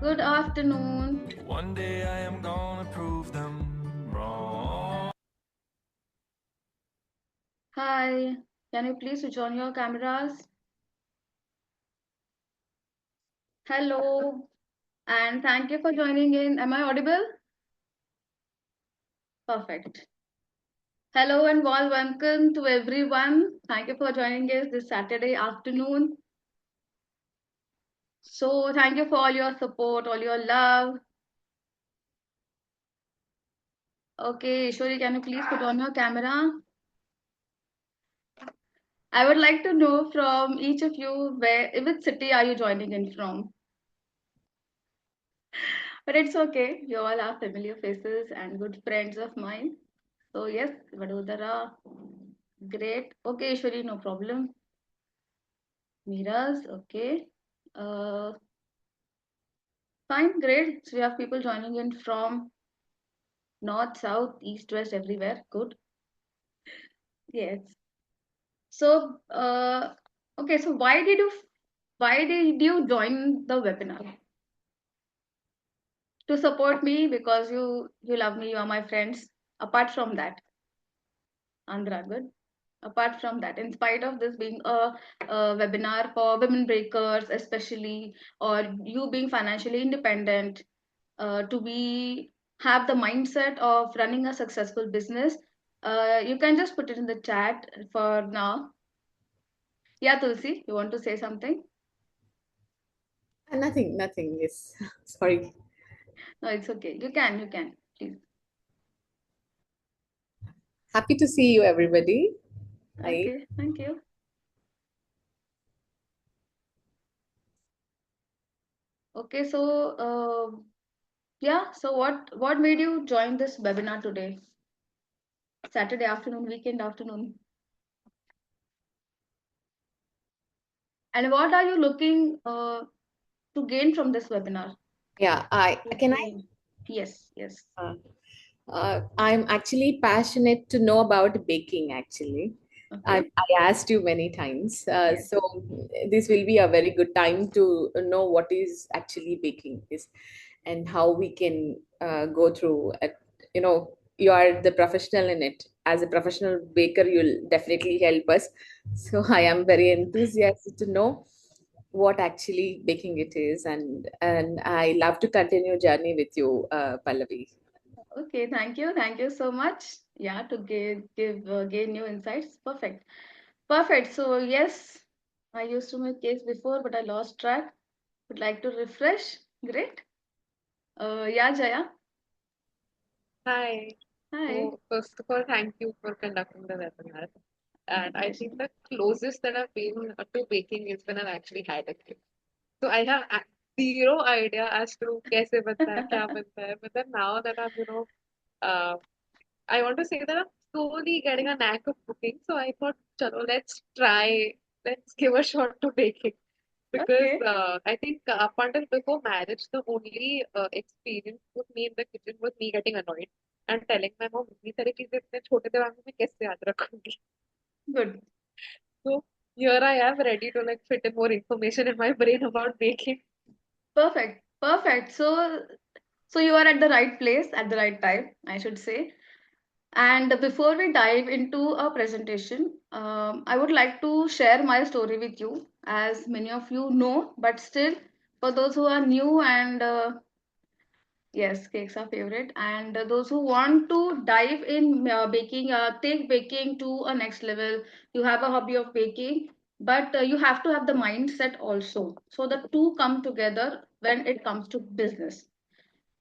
Good afternoon. One day I am gonna prove them wrong. Hi. Can you please switch on your cameras? Hello. And thank you for joining in. Am I audible? Perfect. Hello and warm welcome to everyone. Thank you for joining us this Saturday afternoon. So, thank you for all your support, all your love. Okay, Ishwari, can you please put on your camera? I would like to know from each of you which city are you joining in from? But it's okay. You all are familiar faces and good friends of mine. So yes, Vadodara, great. Okay, Ishwari, no problem. Miras, okay. Uh, Fine, great. So we have people joining in from north, south, east, west, everywhere. Good. Yes. So, okay. So why did you join the webinar? To support me because you love me, you are my friends. Apart from that, Andhra, good. Apart from that, in spite of this being a webinar for women breakers, especially, or you being financially independent, to be have the mindset of running a successful business, you can just put it in the chat for now. Yeah, Tulsi, you want to say something? Nothing. Yes, sorry. No, it's okay. You can, please. Happy to see you, everybody. Hi. Okay, thank you. Okay, so yeah, so what made you join this webinar today? Saturday afternoon, weekend afternoon. And what are you looking to gain from this webinar? Yeah, I To can I. gain. Yes, yes. I'm actually passionate to know about baking. Actually, Okay. I asked you many times, Yes. so this will be a very good time to know what is actually baking is, and how we can go through. You know, you are the professional in it. As a professional baker, you'll definitely help us. So I am very enthusiastic to know what actually baking it is, and I love to continue journey with you, Pallavi. Okay, thank you. Thank you so much. Yeah, to gain new insights. Perfect. Perfect. So yes, I used to make cakes before, but I lost track. Would like to refresh. Great. Yeah, Jaya. Hi. Hi. So, first of all, thank you for conducting the webinar. And I Yes. think the closest that I've been to baking is when I've actually had a cake. So I have zero idea as to कैसे बनता है, क्या बनता है. But then now that uh, I want to say that I'm slowly getting a knack of cooking. So I thought, chalo, let's give a shot to baking. Because Okay. I think up until before marriage, the only experience with me in the kitchen was me getting annoyed and telling my mom, इतनी सारी चीजें इतने छोटे दिमाग में मैं कैसे याद रखूंगी. Good. So here I am ready to like fit in more information in my brain about baking. Perfect. Perfect. So you are at the right place at the right time, I should say. And before we dive into our presentation, I would like to share my story with you, as many of you know, but still, for those who are new and yes, cakes are favorite, and those who want to dive in baking, take baking to a next level, you have a hobby of baking, but you have to have the mindset also. So the two come together when it comes to business.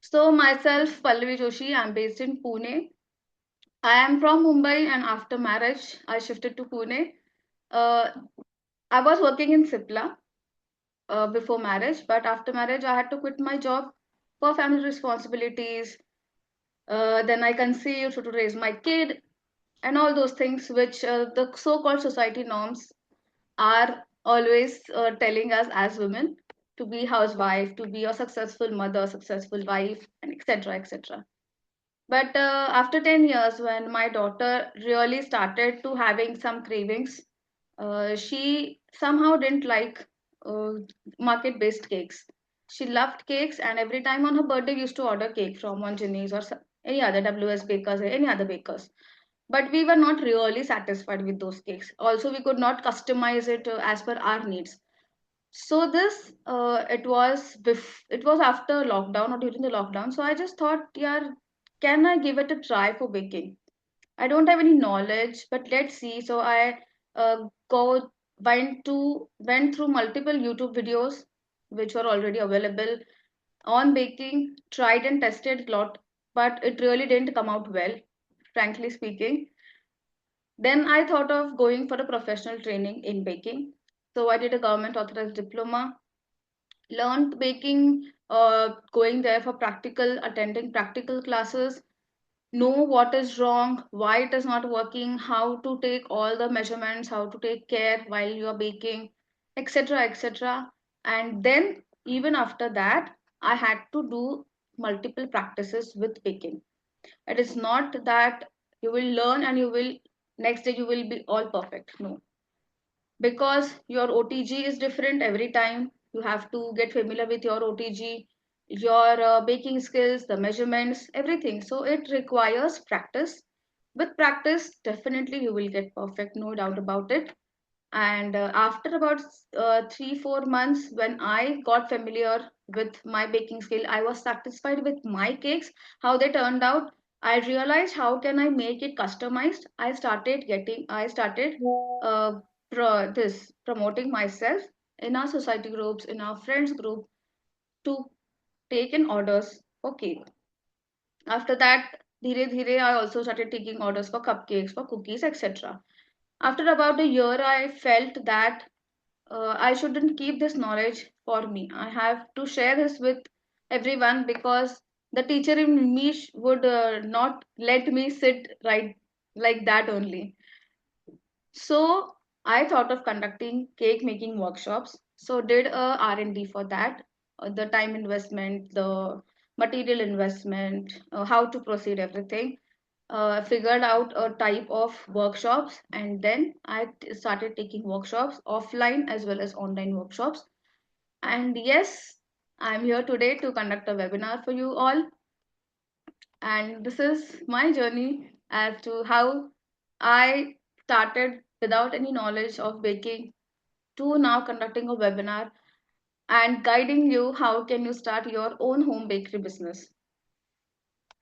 So myself, Pallavi Joshi, I'm based in Pune. I am from Mumbai, and after marriage, I shifted to Pune. Uh, I was working in Sipla before marriage, but after marriage, I had to quit my job for family responsibilities. Then I conceived to raise my kid, and all those things which the so-called society norms are always telling us as women to be housewife, to be a successful mother, successful wife, and etc. etc. But after 10 years, when my daughter really started to having some cravings, she somehow didn't like uh, market-based cakes. She loved cakes, and every time on her birthday, we used to order cake from one Ginny's or any other WS bakers or any other bakers. But we were not really satisfied with those cakes. Also, we could not customize it as per our needs. So this it was after lockdown or during the lockdown. So I just thought, yeah, can I give it a try for baking? I don't have any knowledge, but let's see. So I go went through multiple YouTube videos which were already available on baking, tried and tested a lot, but it really didn't come out well, frankly speaking. Then I thought of going for a professional training in baking. So I did a government authorized diploma, learned baking, going there for practical, attending practical classes, know what is wrong, why it is not working, how to take all the measurements, how to take care while you are baking, etc. etc. And then, even after that, I had to do multiple practices with baking. It is not that you will learn and you will next day you will be all perfect. No, because your OTG is different every time. You have to get familiar with your OTG, your baking skills, the measurements, everything. So it requires practice. With practice, definitely you will get perfect, no doubt about it. And after about 3 4 months, when I got familiar with my baking skill, I was satisfied with my cakes, how they turned out. I realized how can I make it customized. I started promoting myself in our society groups, in our friends group, to take in orders for cake. After that, dheere dheere, I also started taking orders for cupcakes, for cookies, etc. After about a year, I felt that I shouldn't keep this knowledge for me. I have to share this with everyone, because the teacher in me would not let me sit right like that only. So I thought of conducting cake making workshops. So did a R&D for that, the time investment, the material investment, how to proceed, everything. Figured out a type of workshops, and then started taking workshops offline as well as online workshops. And yes, I'm here today to conduct a webinar for you all. And this is my journey as to how I started without any knowledge of baking to now conducting a webinar and guiding you how can you start your own home bakery business.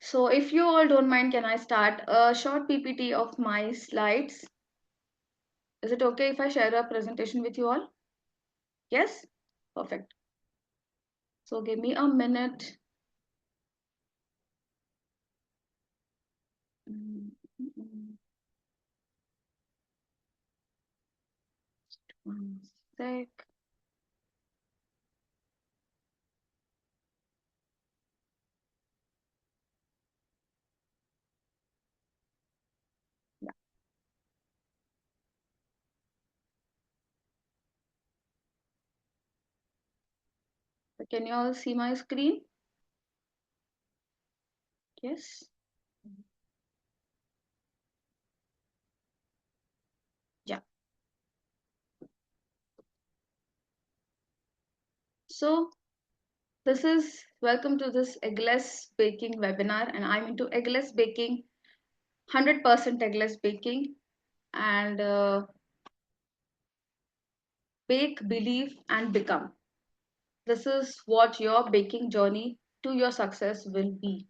So if you all don't mind, can I start a short PPT of my slides? Is it okay if I share a presentation with you all? Yes? Perfect. So give me a minute. Mm, mm, mm. One sec. Yeah. So can you all see my screen? Yes. Yeah. So this is welcome to this eggless baking webinar, and I'm into eggless baking, 100% eggless baking, and bake, believe, and become. This is what your baking journey to your success will be.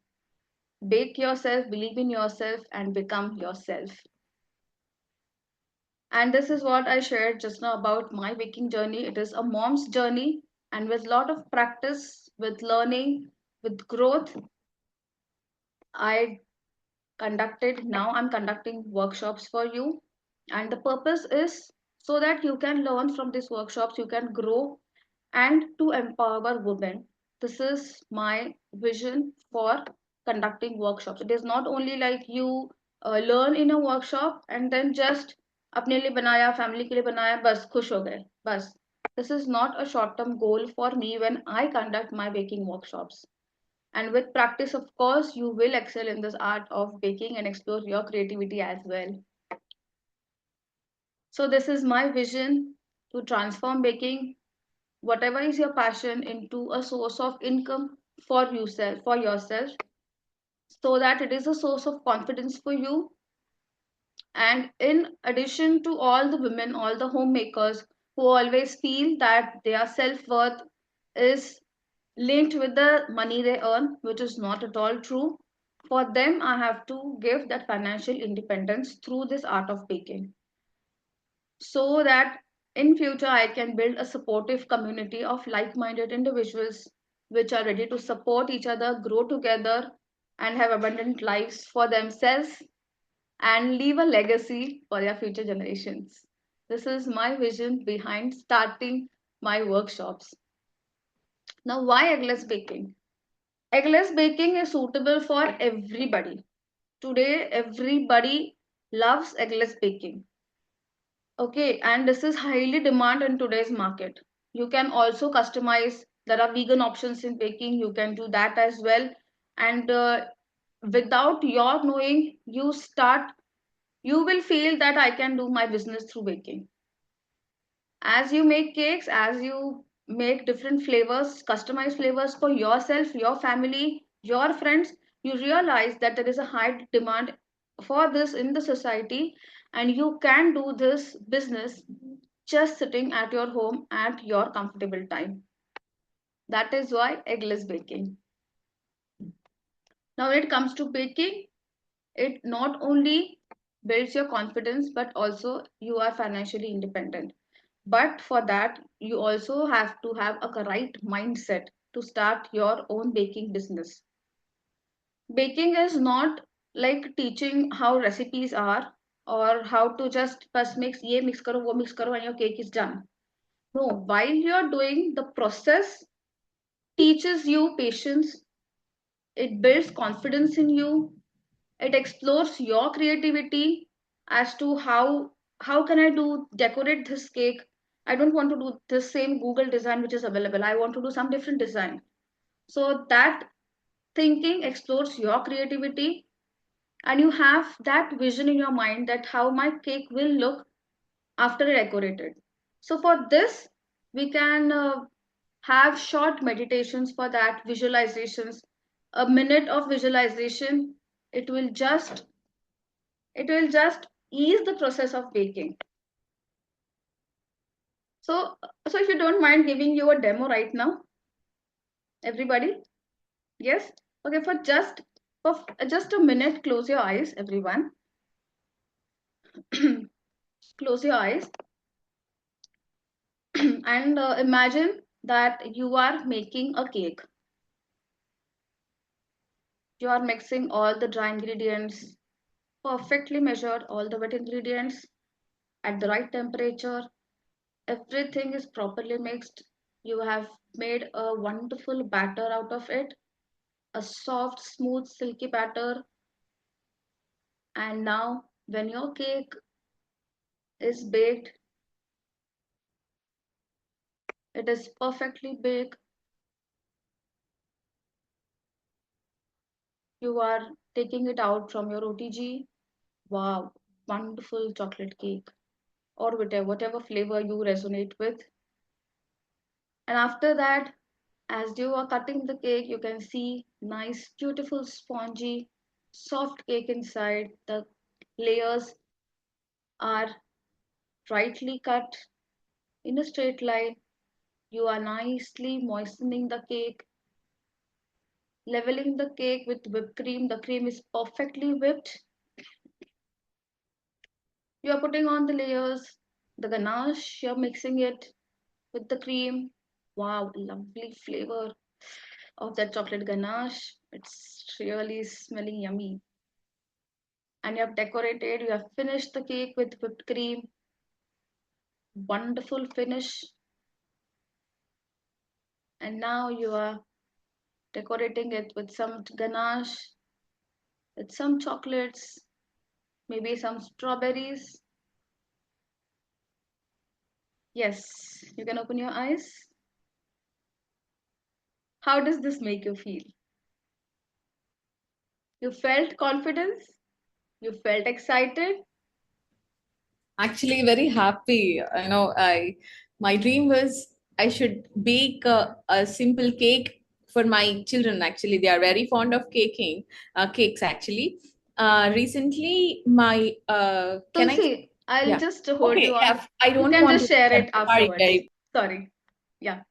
Bake yourself, believe in yourself, and become yourself. And this is what I shared just now about my baking journey. It is a mom's journey, and with a lot of practice, with learning, with growth, I now I'm conducting workshops for you. And the purpose is so that you can learn from these workshops, you can grow, and to empower women. This is my vision for conducting workshops. It is not only like you learn in a workshop and then just अपने लिए बनाया, family के लिए बनाया, बस खुश हो गए, बस. This is not a short term goal for me when I conduct my baking workshops. And with practice, of course, you will excel in this art of baking and explore your creativity as well. So this is my vision to transform baking, whatever is your passion into a source of income for yourself, so that it is a source of confidence for you. And in addition to all the women, all the homemakers who always feel that their self-worth is linked with the money they earn, which is not at all true. For them, I have to give that financial independence through this art of baking, so that in future I can build a supportive community of like-minded individuals which are ready to support each other, grow together, and have abundant lives for themselves and leave a legacy for their future generations. This is my vision behind starting my workshops. Now, why eggless baking? Eggless baking is suitable for everybody. Today, everybody loves eggless baking. Okay, and this is highly demanded in today's market. You can also customize. There are vegan options in baking. You can do that as well. And without your knowing, you will feel that I can do my business through baking. As you make cakes, as you make different flavors, customized flavors for yourself, your family, your friends, you realize that there is a high demand for this in the society, and you can do this business just sitting at your home at your comfortable time. That is why eggless baking. Now, when it comes to baking, it not only builds your confidence, but also you are financially independent. But for that, you also have to have a right mindset to start your own baking business. Baking is not like teaching how recipes are, or how to just bus mix ye mix karo wo mix karo and your cake is done. No, while you're doing the process, teaches you patience, it builds confidence in you, it explores your creativity as to how can I do decorate this cake. I don't want to do the same Google design which is available. I want to do some different design. So that thinking explores your creativity, and you have that vision in your mind that how my cake will look after decorated. So for this, we can have short meditations for that, visualizations. A minute of visualization, it will just it will just ease the process of baking. So, so if you don't mind giving you a demo right now, everybody, yes, okay, for just a minute, close your eyes, everyone. Close your eyes and imagine that you are making a cake. You are mixing all the dry ingredients, perfectly measured all the wet ingredients at the right temperature. Everything is properly mixed. You have made a wonderful batter out of it, a soft, smooth, silky batter. And now, when your cake is baked, it is perfectly baked. You are taking it out from your OTG. Wow, wonderful chocolate cake, or whatever flavor you resonate with. And after that, as you are cutting the cake, you can see nice, beautiful, spongy, soft cake inside. The layers are rightly cut in a straight line. You are nicely moistening the cake, leveling the cake with whipped cream. The cream is perfectly whipped. You are putting on the layers, the ganache, you're mixing it with the cream. Wow, lovely flavor of that chocolate ganache. It's really smelling yummy. And you have decorated, you have finished the cake with whipped cream. Wonderful finish. And now you are decorating it with some ganache, with some chocolates, maybe some strawberries. Yes, you can open your eyes. How does this make you feel? You felt confidence? You felt excited? Actually very happy. My dream was I should bake a simple cake for my children. Actually, they are very fond of cakes. Actually, recently, my can I? Tulsi, I'll Yeah. just hold Okay. you on. Yeah. I You don't can want just to share disturb. it Sorry. afterwards. Very. Sorry. Yeah.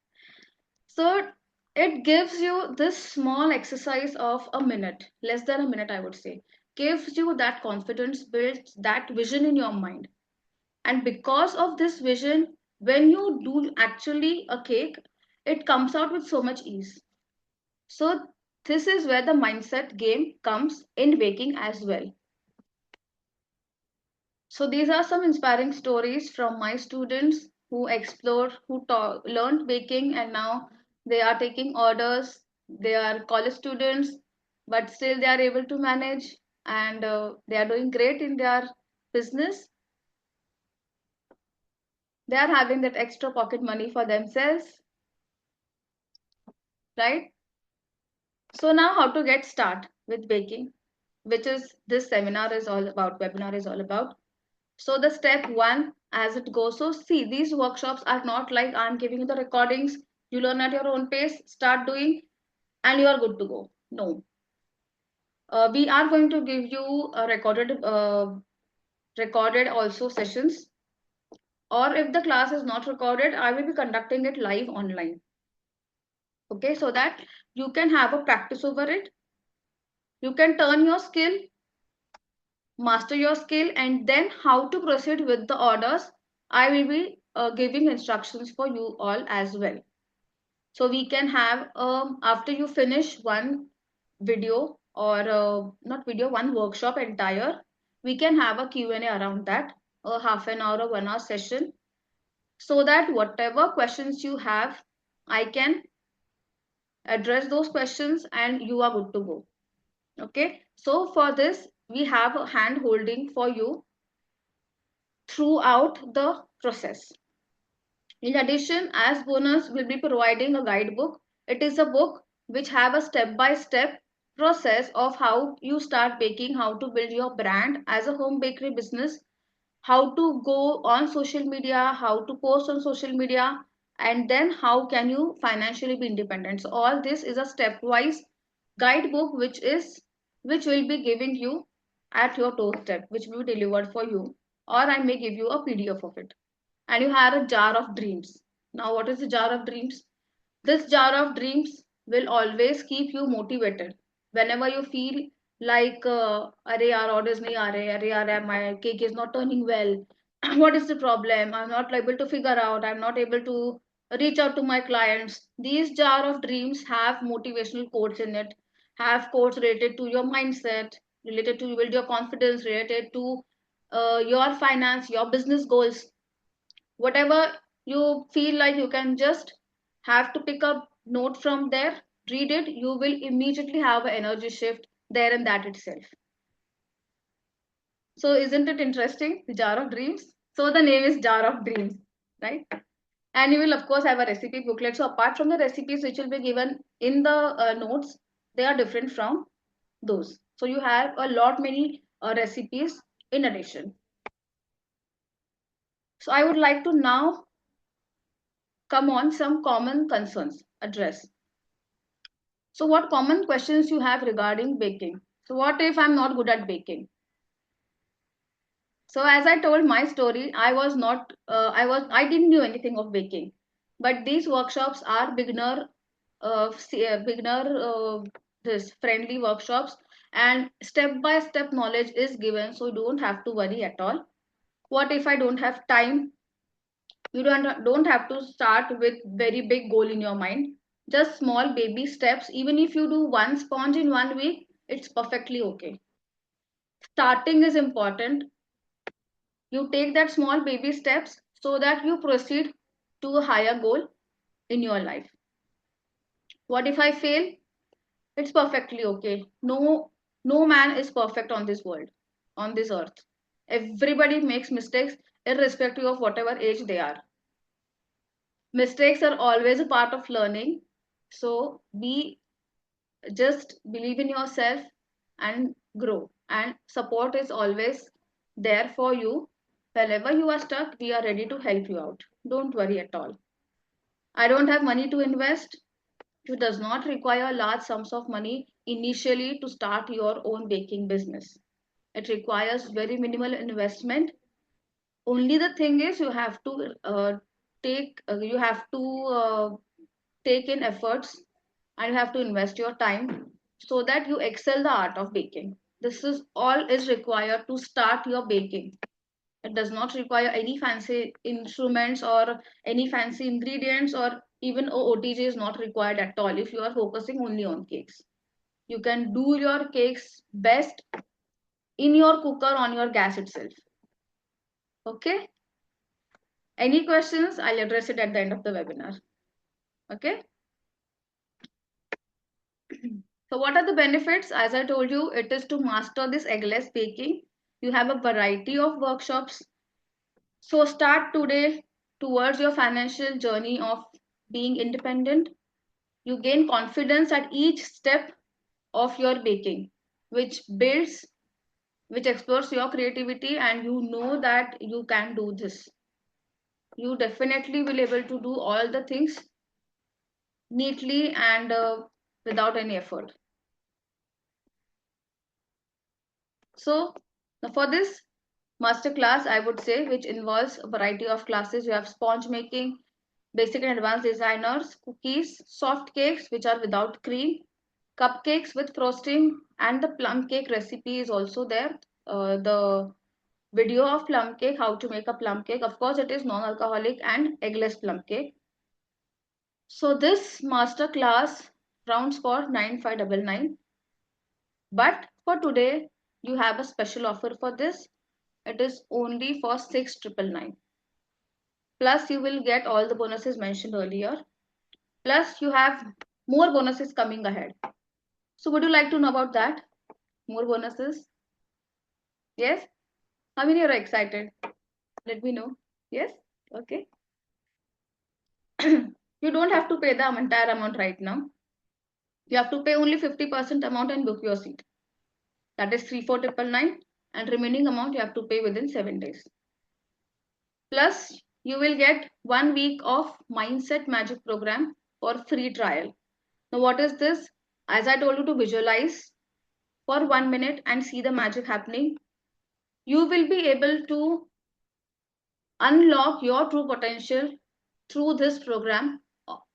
So it gives you this small exercise of a minute, less than a minute, I would say, gives you that confidence, builds that vision in your mind. And because of this vision, when you do actually a cake, it comes out with so much ease. So this is where the mindset game comes in baking as well. So these are some inspiring stories from my students who explored, learned baking, and now they are taking orders. They are college students, but still they are able to manage, and they are doing great in their business. They are having that extra pocket money for themselves, right? So now how to get start with baking, which is this seminar is all about, webinar is all about. So the step one as it goes. So see, these workshops are not like I'm giving you the recordings, you learn at your own pace, start doing, and you are good to go. No. We are going to give you a recorded also sessions, or if the class is not recorded, I will be conducting it live online. Okay, so that you can have a practice over it. You can turn your skill, master your skill, and then how to proceed with the orders. I will be giving instructions for you all as well. So we can have after you finish one video or not video, one workshop entire, we can have a Q&A around that, a half an hour or 1 hour session, so that whatever questions you have, I can address those questions and you are good to go. Okay, so for this we have a hand holding for you throughout the process. In addition, as bonus, we'll be providing a guidebook. It is a book which have a step-by-step process of how you start baking, how to build your brand as a home bakery business, how to go on social media, how to post on social media, and then how can you financially be independent. So all this is a stepwise guidebook which will be giving you at your doorstep, which will be delivered for you, or I may give you a PDF of it. And you have a jar of dreams. Now, what is the jar of dreams? This jar of dreams will always keep you motivated. Whenever you feel like, "Arey yaar, orders nahi aa rahe, arey yaar, my cake is not turning well. What is the problem? I'm not able to figure out. I'm not able to reach out to my clients." These jar of dreams have motivational quotes in it, have quotes related to your mindset, related to build your confidence, related to your finance, your business goals, whatever you feel like, you can just have to pick up note from there, read it, you will immediately have an energy shift there and that itself. So isn't it interesting, the jar of dreams? So the name is jar of dreams, right? And you will of course have a recipe booklet. So apart from the recipes which will be given in the notes, they are different from those. So you have a lot many recipes in addition. So I would like to now come on some common concerns address. So what common questions you have regarding baking? So what if I'm not good at baking? So as I told my story, I didn't know anything of baking, but these workshops are beginner this friendly workshops, and step by step knowledge is given, so you don't have to worry at all. What if I don't have time? You don't have to start with very big goal in your mind. Just small baby steps. Even if you do one sponge in 1 week, it's perfectly okay. Starting is important. You take that small baby steps so that you proceed to a higher goal in your life. What if I fail? It's perfectly okay. No man is perfect on this world, on this earth. Everybody makes mistakes irrespective of whatever age they are. Mistakes are always a part of learning. So be just believe in yourself and grow. And support is always there for you. Wherever you are stuck, we are ready to help you out. Don't worry at all. I don't have money to invest. It does not require large sums of money initially to start your own baking business. It requires very minimal investment. Only the thing is you have to take in efforts, and you have to invest your time so that you excel the art of baking. This is all is required to start your baking. It does not require any fancy instruments or any fancy ingredients, or even OTG is not required at all if you are focusing only on cakes. You can do your cakes best in your cooker on your gas itself. Okay? Any questions? I'll address it at the end of the webinar. Okay? So what are the benefits? As I told you, it is to master this eggless baking. You have a variety of workshops. So start today towards your financial journey of being independent. You gain confidence at each step of your baking, which builds, which explores your creativity, and you know that you can do this. You definitely will able to do all the things neatly and without any effort. So for this master class, I would say, which involves a variety of classes, you have sponge making, basic and advanced designers, cookies, soft cakes which are without cream, cupcakes with frosting, and the plum cake recipe is also there. The video of plum cake, how to make a plum cake. Of course, it is non-alcoholic and eggless plum cake. So this master class rounds for 9599. But for today, you have a special offer for this. It is only for 6999. Plus, you will get all the bonuses mentioned earlier. Plus, you have more bonuses coming ahead. So, would you like to know about that? More bonuses? Yes? How many are excited? Let me know. Yes? Okay. You don't have to pay the entire amount right now. You have to pay only 50% amount and book your seat. That is 3499, and remaining amount you have to pay within 7 days. Plus, you will get 1 week of Mindset Magic program for free trial. Now, what is this? As I told you to visualize for 1 minute and see the magic happening, you will be able to unlock your true potential through this program,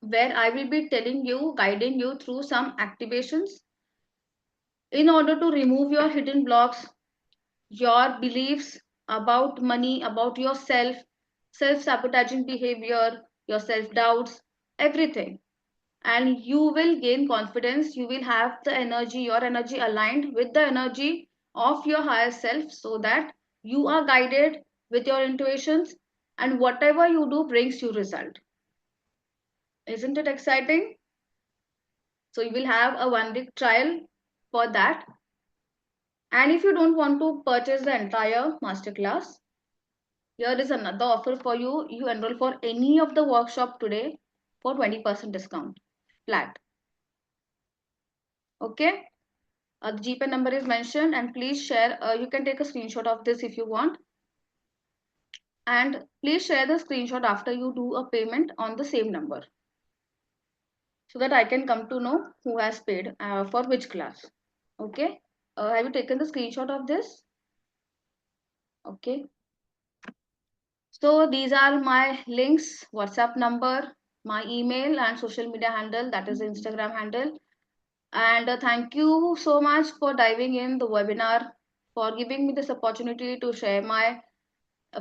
where I will be telling you, guiding you through some activations in order to remove your hidden blocks, your beliefs about money, about yourself, self sabotaging behavior, your self doubts, everything. And you will gain confidence. You will have the energy, your energy aligned with the energy of your higher self, so that you are guided with your intuitions, and whatever you do brings you result. Isn't it exciting? So you will have a 1 week trial for that. And if you don't want to purchase the entire masterclass, here is another offer for you. You enroll for any of the workshop today for 20% discount flat. Okay. The GPay number is mentioned, and please share. You can take a screenshot of this if you want. And please share the screenshot after you do a payment on the same number, so that I can come to know who has paid for which class. Okay. Have you taken the screenshot of this? Okay. So these are my links, WhatsApp number, my email, and social media handle, that is Instagram handle. And thank you so much for diving in the webinar, for giving me this opportunity to share my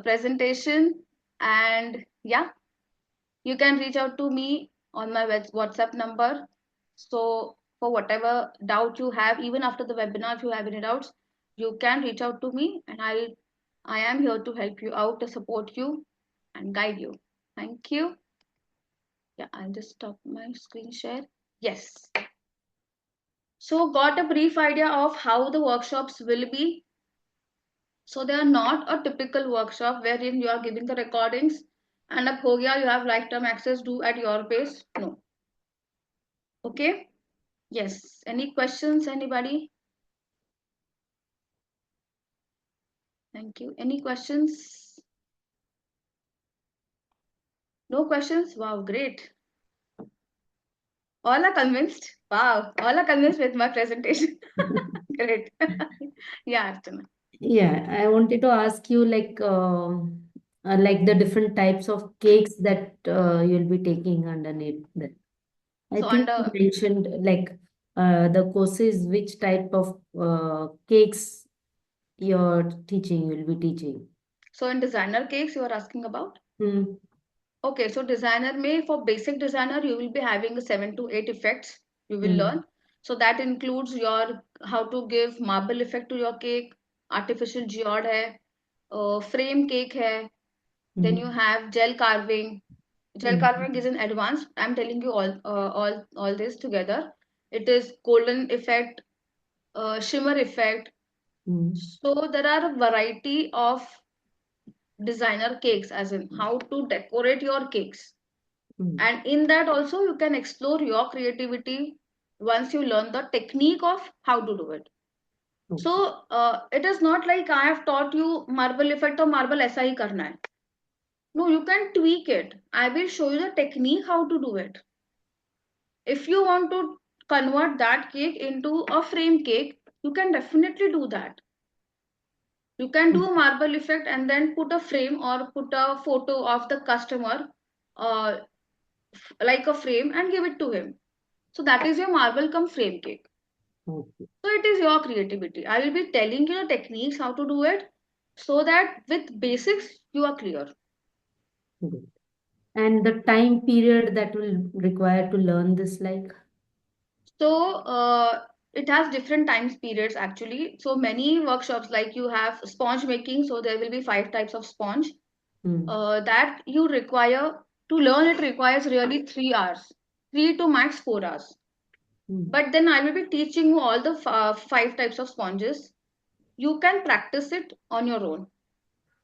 presentation. And yeah, you can reach out to me on my WhatsApp number. So for whatever doubt you have, even after the webinar, if you have any doubts, you can reach out to me, and I am here to help you out, to support you and guide you. Thank you. Yeah, I'll just stop my screen share. Yes. So got a brief idea of how the workshops will be. So they are not a typical workshop wherein you are giving the recordings and up ho gaya, you have lifetime access, do at your pace. No. Okay. Yes. Any questions, anybody? Thank you. Any questions? No questions? Wow, great. All are convinced. Wow, all are convinced with my presentation. Great. Yeah, Archana. Yeah, I wanted to ask you like the different types of cakes that you'll be taking underneath that. I So think you under mentioned like the courses, which type of cakes you're teaching, you'll be teaching. so in designer cakes you are asking about. Hmm. Okay, so designer may for basic designer you will be having 7 to 8 effects you will Hmm. learn. So that includes your how to give marble effect to your cake, artificial geode hai, frame cake hai. Then you Hmm. have gel carving. Gel Hmm. carving is an advanced. I'm telling you all this together. It is golden effect, shimmer effect. Hmm. So there are a variety of designer cakes, as in how to decorate your cakes. Hmm. And in that also you can explore your creativity once you learn the technique of how to do it. Okay. So it is not like I have taught you marble effect or marble ऐसा ही करना है. No, you can tweak it. I will show you the technique how to do it. If you want to convert that cake into a frame cake, you can definitely do that. You can do a marble effect and then put a frame or put a photo of the customer, uh, like a frame, and give it to him. So that is your marble come frame cake. Okay. So it is your creativity. I will be telling you the techniques how to do it so that with basics you are clear. Good. And the time period that will require to learn this, like. So it has different times periods actually. So many workshops like you have sponge making. So there will be 5 types of sponge Hmm. that you require to learn. It requires really 3 hours, 3 to max 4 hours. Hmm. But then I will be teaching you all the 5 types of sponges. You can practice it on your own.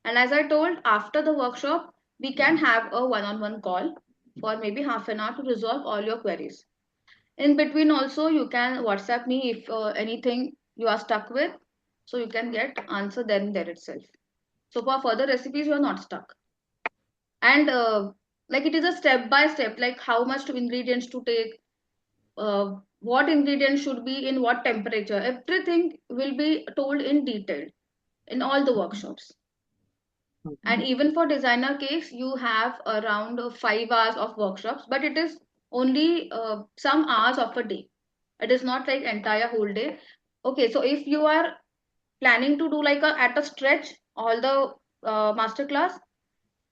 And as I told, after the workshop, we can have a one-on-one call for maybe half an hour to resolve all your queries. In between also, you can WhatsApp me if anything you are stuck with. So you can get answer then there itself. So for further recipes, you are not stuck. And like it is a step by step, like how much to ingredients to take, what ingredients should be in what temperature. Everything will be told in detail in all the workshops. And Okay. even for designer cakes, you have around 5 hours of workshops, but it is only some hours of a day. It is not like entire whole day. Okay, so if you are planning to do like a at a stretch all the master class,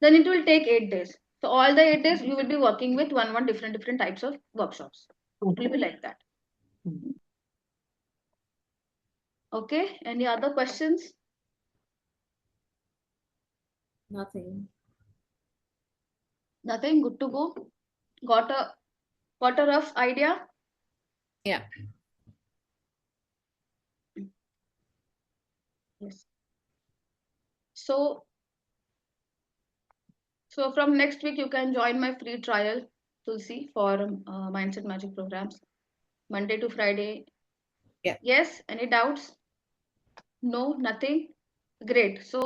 then it will take 8 days. So all the 8 days you will be working with one different types of workshops. It will be Okay. like that. Hmm. Okay. Any other questions? Nothing. Nothing. Good to go. Got a got a rough idea. Yeah. Yes. So So from next week, you can join my free trial, Tulsi, for Mindset Magic programs, Monday to Friday. Yeah. Yes, any doubts? No, nothing? Great. So